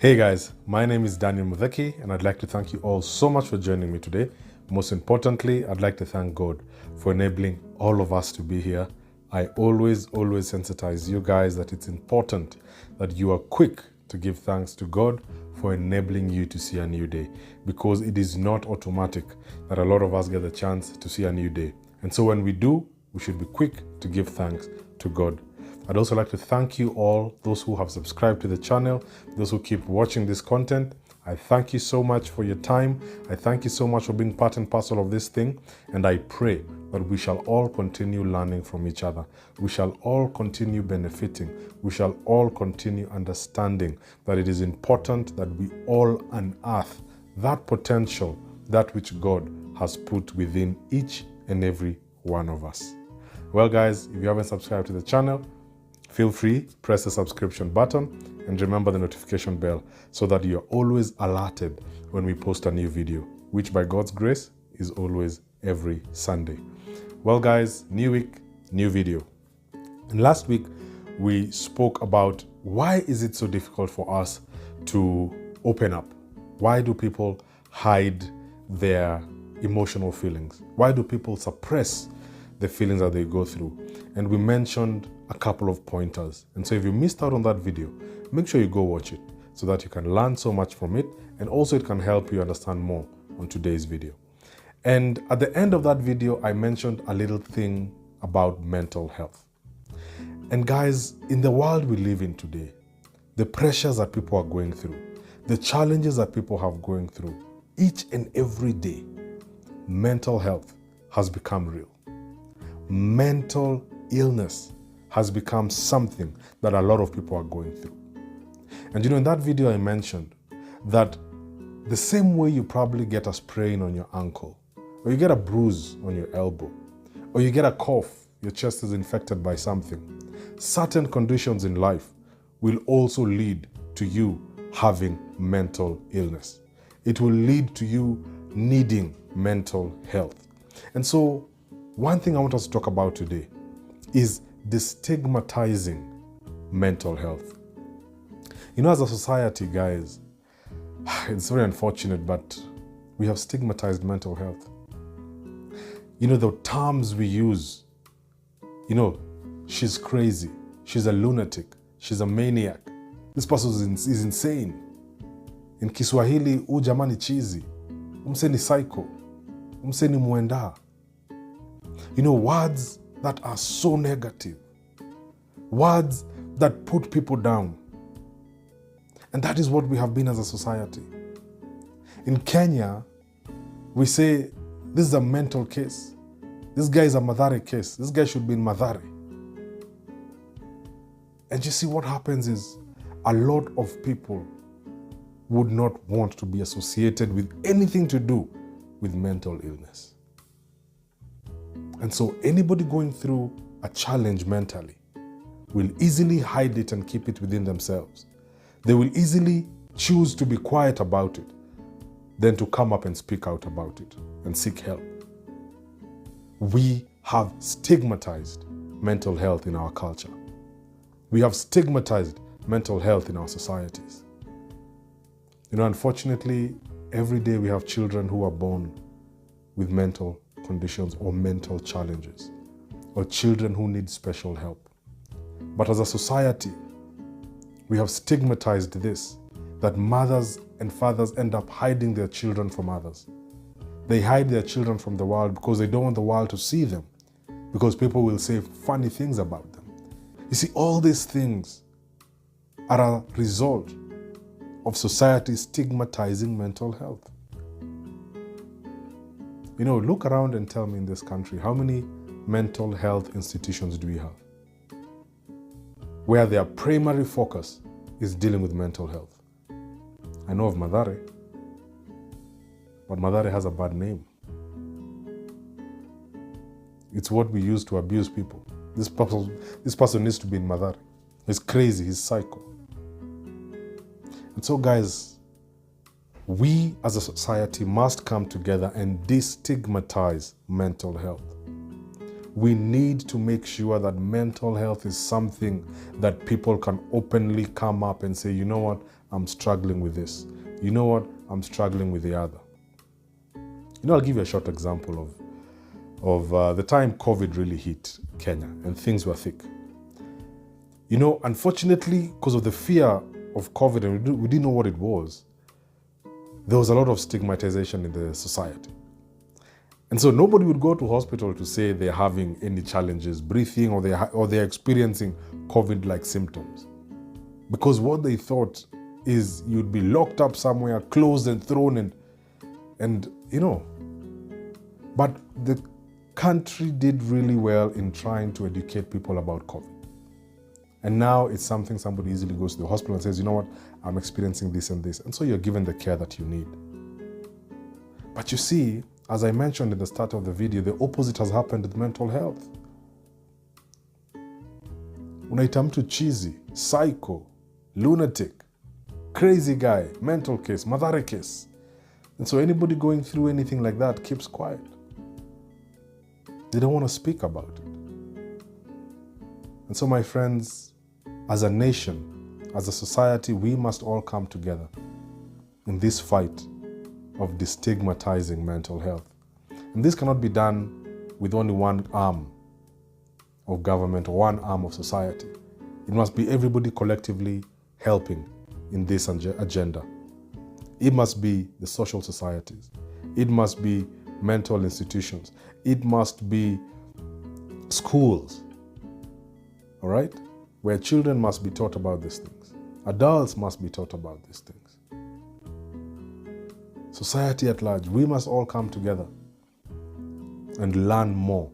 Hey guys, my name is Daniel Mudheki and I'd like to thank you all so much for joining me today. Most importantly, I'd like to thank God for enabling all of us to be here. I always sensitize you guys that it's important that you are quick to give thanks to God for enabling you to see a new day, because it is not automatic that a lot of us get the chance to see a new day. And so when we do, we should be quick to give thanks to God. I'd also like to thank you all, those who have subscribed to the channel, those who keep watching this content. I thank you so much for your time. I thank you so much for being part and parcel of this thing. And I pray that we shall all continue learning from each other. We shall all continue benefiting. We shall all continue understanding that it is important that we all unearth that potential, that which God has put within each and every one of us. Well guys, if you haven't subscribed to the channel, feel free, press the subscription button and remember the notification bell so that you're always alerted when we post a new video, which by God's grace is always every Sunday. Well guys, new week, new video. And last week we spoke about why is it so difficult for us to open up? Why do people hide their emotional feelings? Why do people suppress the feelings that they go through? And we mentioned a couple of pointers. And so if you missed out on that video, make sure you go watch it so that you can learn so much from it, and also it can help you understand more on today's video. And at the end of that video, I mentioned a little thing about mental health. And guys, in the world we live in today, the pressures that people are going through, the challenges that people have going through each and every day, mental health has become real. Mental illness has become something that a lot of people are going through. And you know, in that video I mentioned that the same way you probably get a sprain on your ankle, or you get a bruise on your elbow, or you get a cough, your chest is infected by something, certain conditions in life will also lead to you having mental illness. It will lead to you needing mental health. And so one thing I want us to talk about today is destigmatizing mental health. You know, as a society, guys, it's very unfortunate, but we have stigmatized mental health. You know, the terms we use, you know, she's crazy, she's a lunatic, she's a maniac, this person is insane. In Kiswahili, jama ni chizi, umse ni psycho, umse ni mwenda. You know, words that are so negative, words that put people down. And that is what we have been as a society. In Kenya, we say, this is a mental case. This guy is a Mathare case. This guy should be in Mathare. And you see, what happens is a lot of people would not want to be associated with anything to do with mental illness. And so anybody going through a challenge mentally will easily hide it and keep it within themselves. They will easily choose to be quiet about it than to come up and speak out about it and seek help. We have stigmatized mental health in our culture. We have stigmatized mental health in our societies. You know, unfortunately, every day we have children who are born with mental conditions or mental challenges, or children who need special help. But as a society, we have stigmatized this, that mothers and fathers end up hiding their children from others. They hide their children from the world because they don't want the world to see them, because people will say funny things about them. You see, all these things are a result of society stigmatizing mental health. You know, look around and tell me in this country, how many mental health institutions do we have where their primary focus is dealing with mental health? I know of Mathare, but Mathare has a bad name. It's what we use to abuse people. This person needs to be in Mathare. He's crazy, he's psycho. And so guys, we as a society must come together and destigmatize mental health. We need to make sure that mental health is something that people can openly come up and say, you know what, I'm struggling with this. You know what? I'm struggling with the other. I'll give you a short example of the time COVID really hit Kenya and things were thick. Unfortunately, because of the fear of COVID and we didn't know what it was, there was a lot of stigmatization in the society. And so nobody would go to hospital to say they're having any challenges breathing or they're experiencing COVID-like symptoms. Because what they thought is you'd be locked up somewhere, closed and thrown and but the country did really well in trying to educate people about COVID. And now it's something somebody easily goes to the hospital and says, you know what, I'm experiencing this and this. And so you're given the care that you need. But you see, as I mentioned in the start of the video, the opposite has happened with mental health. Unaita mtu chizi, psycho, lunatic, crazy guy, mental case, madhare case. And so anybody going through anything like that keeps quiet. They don't want to speak about it. And so my friends, as a nation, as a society, we must all come together in this fight of destigmatizing mental health. And this cannot be done with only one arm of government or one arm of society. It must be everybody collectively helping in this agenda. It must be the social societies. It must be mental institutions. It must be schools, all right? Where children must be taught about these things. Adults must be taught about these things. Society at large, we must all come together and learn more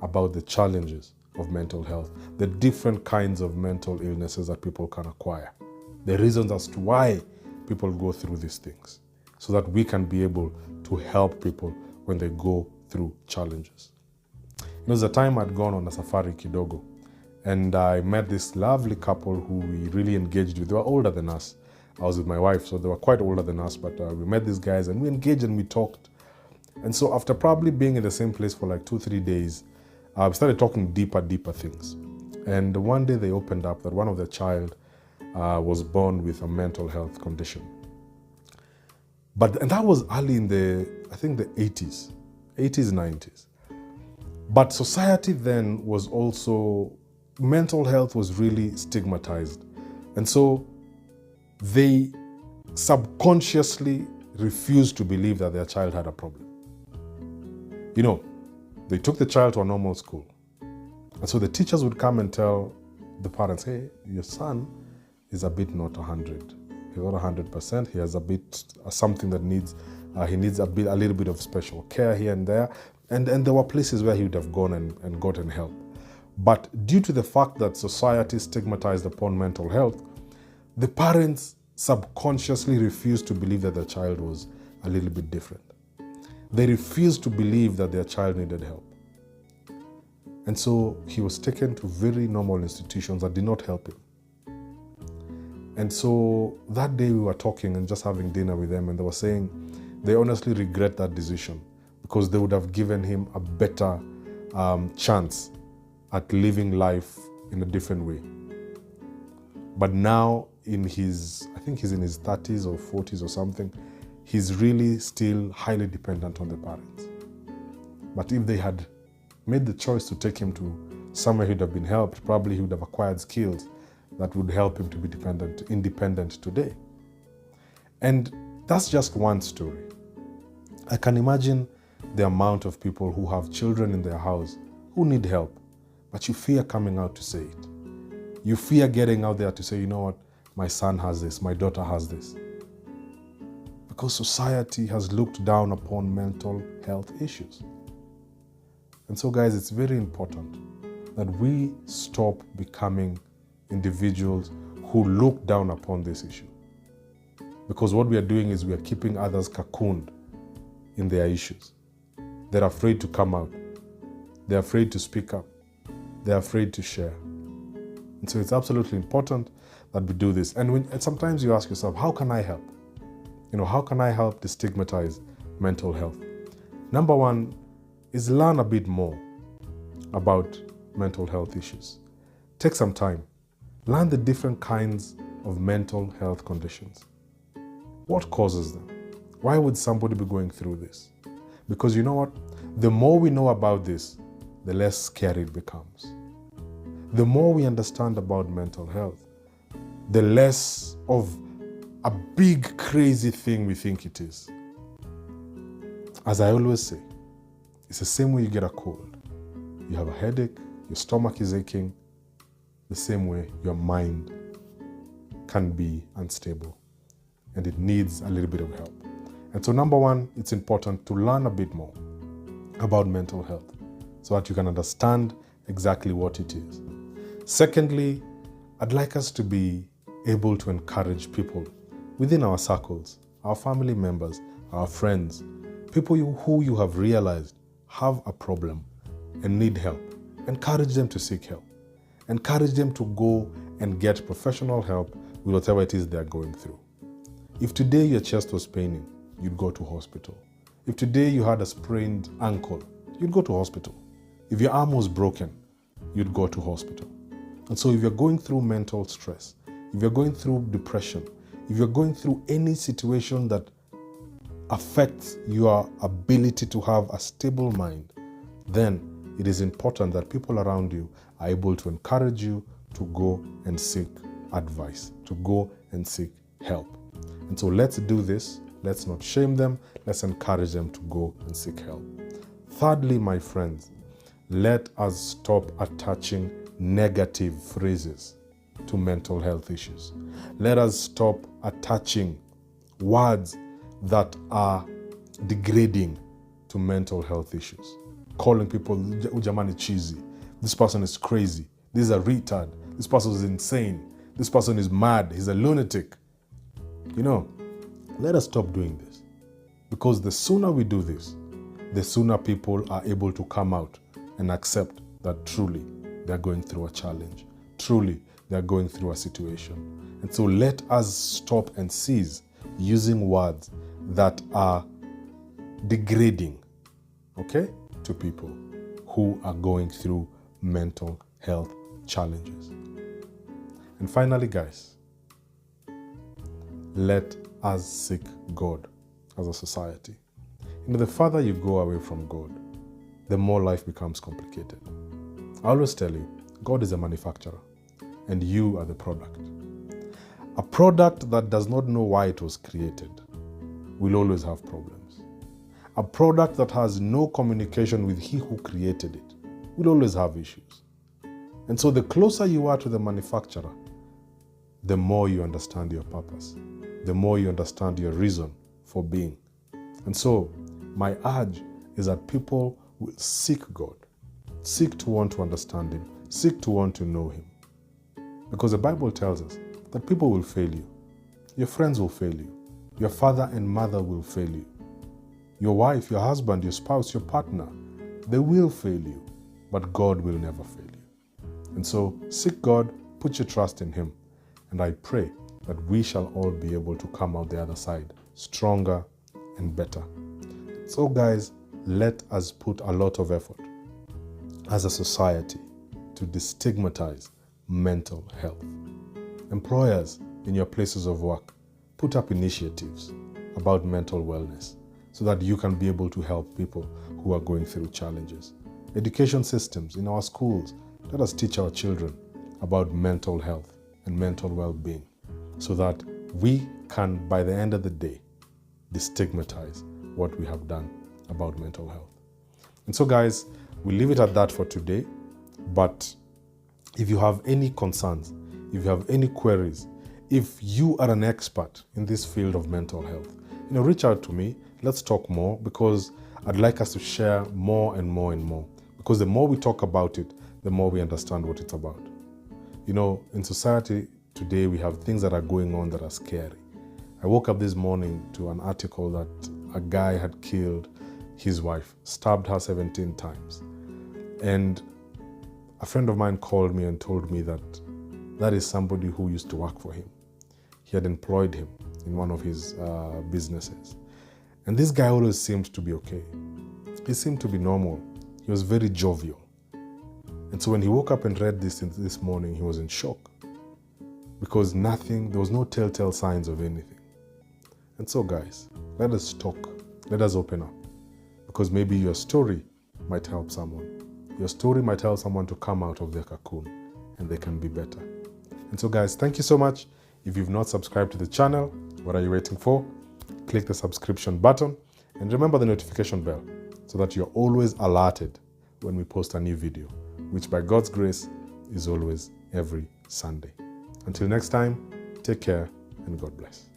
about the challenges of mental health, the different kinds of mental illnesses that people can acquire, the reasons as to why people go through these things, so that we can be able to help people when they go through challenges. There's a time I'd gone on a safari kidogo, and I met this lovely couple who we really engaged with. They were older than us. I was with my wife, so they were quite older than us, but we met these guys and we engaged and we talked. And so after probably being in the same place for like 2-3 days, we started talking deeper things. And one day they opened up that one of their child was born with a mental health condition. And that was early in the 80s, 90s. But society then was also, mental health was really stigmatized. And so they subconsciously refused to believe that their child had a problem. They took the child to a normal school. And so the teachers would come and tell the parents, hey, your son is a bit not 100. He's not 100%. He has a bit something that he needs a little bit of special care here and there. And there were places where he would have gone and gotten help. But due to the fact that society stigmatized upon mental health, the parents subconsciously refused to believe that their child was a little bit different. They refused to believe that their child needed help. And so he was taken to very normal institutions that did not help him. And so that day we were talking and just having dinner with them, and they were saying they honestly regret that decision because they would have given him a better chance at living life in a different way. But now I think he's in his 30s or 40s or something, he's really still highly dependent on the parents. But if they had made the choice to take him to somewhere he'd have been helped, probably he would have acquired skills that would help him to be independent today. And that's just one story. I can imagine the amount of people who have children in their house who need help, but you fear coming out to say it. You fear getting out there to say, you know what, my son has this, my daughter has this. Because society has looked down upon mental health issues. And so guys, it's very important that we stop becoming individuals who look down upon this issue. Because what we are doing is we are keeping others cocooned in their issues. They're afraid to come out. They're afraid to speak up. They're afraid to share. And so it's absolutely important that we do this. And sometimes you ask yourself, how can I help? How can I help destigmatize mental health? Number one is learn a bit more about mental health issues. Take some time. Learn the different kinds of mental health conditions. What causes them? Why would somebody be going through this? Because you know what? The more we know about this, the less scary it becomes. The more we understand about mental health, the less of a big, crazy thing we think it is. As I always say, it's the same way you get a cold. You have a headache, your stomach is aching, the same way your mind can be unstable and it needs a little bit of help. And so number one, it's important to learn a bit more about mental health so that you can understand exactly what it is. Secondly, I'd like us to be able to encourage people within our circles, our family members, our friends, people who you have realized have a problem and need help. Encourage them to seek help. Encourage them to go and get professional help with whatever it is they're going through. If today your chest was paining, you'd go to hospital. If today you had a sprained ankle, you'd go to hospital. If your arm was broken, you'd go to hospital. And so if you're going through mental stress, if you're going through depression, if you're going through any situation that affects your ability to have a stable mind, then it is important that people around you are able to encourage you to go and seek advice, to go and seek help. And so let's do this. Let's not shame them. Let's encourage them to go and seek help. Thirdly, my friends, let us stop attaching negative phrases to mental health issues. Let us stop attaching words that are degrading to mental health issues. Calling people jama chizi. This person is crazy. This is a retard. This person is insane. This person is mad. He's a lunatic. You know, let us stop doing this. Because the sooner we do this, the sooner people are able to come out and accept that truly they're going through a challenge. Truly they're going through a situation. And so let us stop and cease using words that are degrading, okay, to people who are going through mental health challenges. And finally, guys, let us seek God as a society. You know, the farther you go away from God, the more life becomes complicated. I always tell you, God is a manufacturer and you are the product. A product that does not know why it was created will always have problems. A product that has no communication with he who created it will always have issues. And so the closer you are to the manufacturer, the more you understand your purpose, the more you understand your reason for being. And so my urge is that people will seek God, seek to want to understand Him, seek to want to know Him. Because the Bible tells us that people will fail you. Your friends will fail you. Your father and mother will fail you. Your wife, your husband, your spouse, your partner, they will fail you, but God will never fail you. And so seek God, put your trust in Him, and I pray that we shall all be able to come out the other side stronger and better. So guys, let us put a lot of effort as a society to destigmatize mental health. Employers in your places of work, put up initiatives about mental wellness so that you can be able to help people who are going through challenges. Education systems in our schools, let us teach our children about mental health and mental well-being so that we can, by the end of the day, destigmatize what we have done about mental health. And so guys, we'll leave it at that for today. But if you have any concerns, if you have any queries, if you are an expert in this field of mental health, reach out to me. Let's talk more, because I'd like us to share more and more and more. Because the more we talk about it, the more we understand what it's about. In society today, we have things that are going on that are scary. I woke up this morning to an article that a guy had killed his wife, stabbed her 17 times. And a friend of mine called me and told me that that is somebody who used to work for him. He had employed him in one of his businesses. And this guy always seemed to be okay. He seemed to be normal. He was very jovial. And so when he woke up and read this morning, he was in shock because there was no telltale signs of anything. And so guys, let us talk, let us open up, because maybe your story might help someone. Your story might help someone to come out of their cocoon and they can be better. And so guys, thank you so much. If you've not subscribed to the channel, what are you waiting for? Click the subscription button and remember the notification bell so that you're always alerted when we post a new video, which by God's grace is always every Sunday. Until next time, take care and God bless.